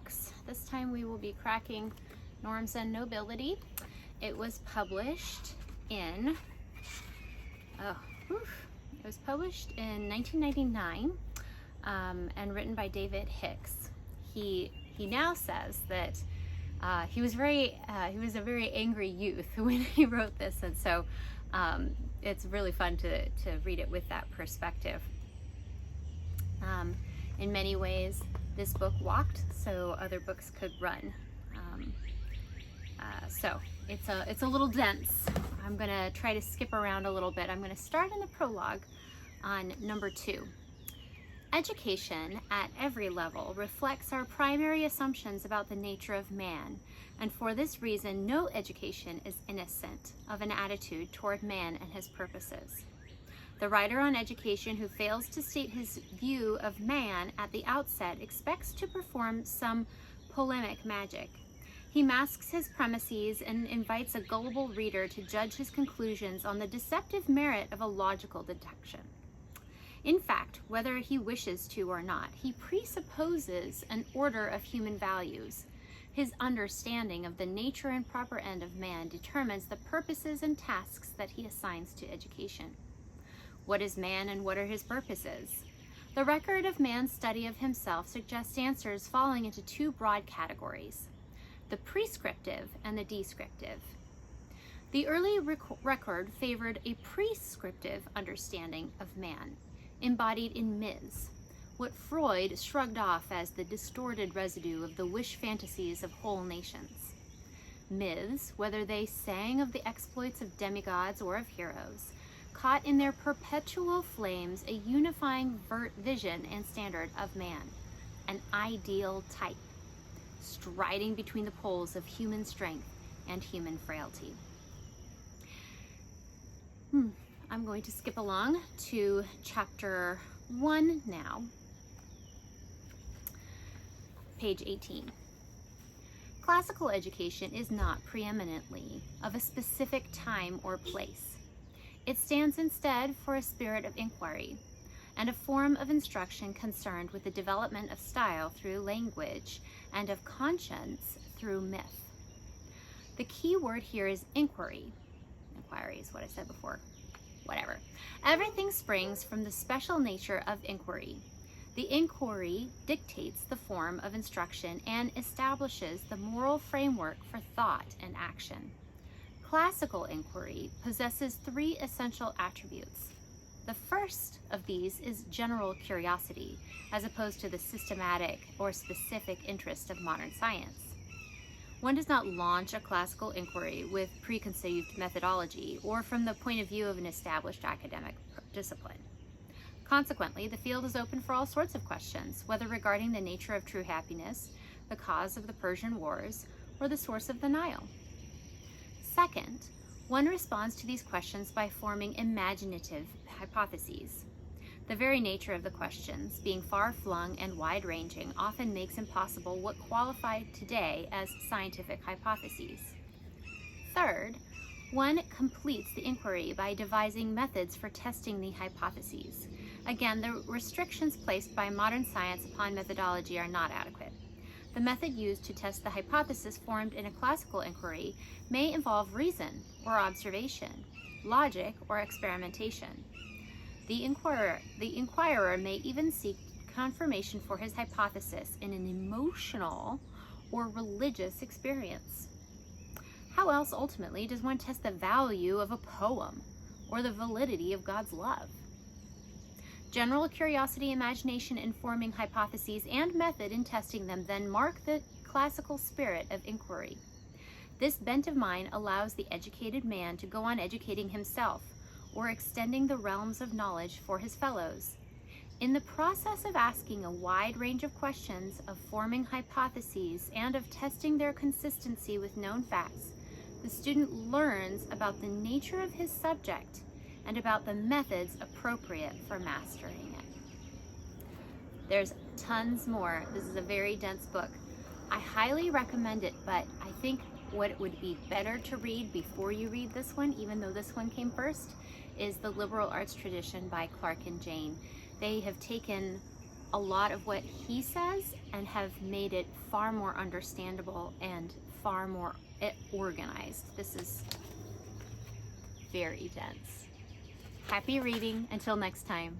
books. This time we will be cracking Norms and Nobility. It was published in, it was published in 1999 and written by David Hicks. He now says that he was a very angry youth when he wrote this, and so it's really fun to read it with that perspective. In many ways, this book walked so other books could run. So it's a little dense. I'm gonna try to skip around a little bit. I'm gonna start in the prologue on number 2. Education at every level reflects our primary assumptions about the nature of man, and for this reason, no education is innocent of an attitude toward man and his purposes. The writer on education who fails to state his view of man at the outset expects to perform some polemic magic. He masks his premises and invites a gullible reader to judge his conclusions on the deceptive merit of a logical deduction. In fact, whether he wishes to or not, he presupposes an order of human values. His understanding of the nature and proper end of man determines the purposes and tasks that he assigns to education. What is man and what are his purposes? The record of man's study of himself suggests answers falling into 2 broad categories: the prescriptive and the descriptive. The early record favored a prescriptive understanding of man, embodied in myths, what Freud shrugged off as the distorted residue of the wish fantasies of whole nations. Myths, whether they sang of the exploits of demigods or of heroes, caught in their perpetual flames a unifying vision and standard of man, an ideal type, striding between the poles of human strength and human frailty. I'm going to skip along to chapter 1 now, page 18. Classical education is not preeminently of a specific time or place. It stands instead for a spirit of inquiry and a form of instruction concerned with the development of style through language and of conscience through myth. The key word here is inquiry. Inquiry is what I said before. Whatever. Everything springs from the special nature of inquiry. The inquiry dictates the form of instruction and establishes the moral framework for thought and action. Classical inquiry possesses 3 essential attributes. The first of these is general curiosity, as opposed to the systematic or specific interest of modern science. One does not launch a classical inquiry with preconceived methodology or from the point of view of an established academic discipline. Consequently, the field is open for all sorts of questions, whether regarding the nature of true happiness, the cause of the Persian Wars, or the source of the Nile. Second, one responds to these questions by forming imaginative hypotheses. The very nature of the questions, being far-flung and wide-ranging, often makes impossible what qualify today as scientific hypotheses. Third, one completes the inquiry by devising methods for testing the hypotheses. Again, the restrictions placed by modern science upon methodology are not adequate. The method used to test the hypothesis formed in a classical inquiry may involve reason or observation, logic or experimentation. The inquirer may even seek confirmation for his hypothesis in an emotional or religious experience. How else ultimately does one test the value of a poem or the validity of God's love? General curiosity, imagination in forming hypotheses, and method in testing them then mark the classical spirit of inquiry. This bent of mind allows the educated man to go on educating himself, or extending the realms of knowledge for his fellows. In the process of asking a wide range of questions, of forming hypotheses, and of testing their consistency with known facts, the student learns about the nature of his subject and about the methods appropriate for mastering it. There's tons more. This is a very dense book. I highly recommend it, but I think what would be better to read before you read this one, even though this one came first, is The Liberal Arts Tradition by Clark and Jane. They have taken a lot of what he says and have made it far more understandable and far more organized. This is very dense. Happy reading. Until next time.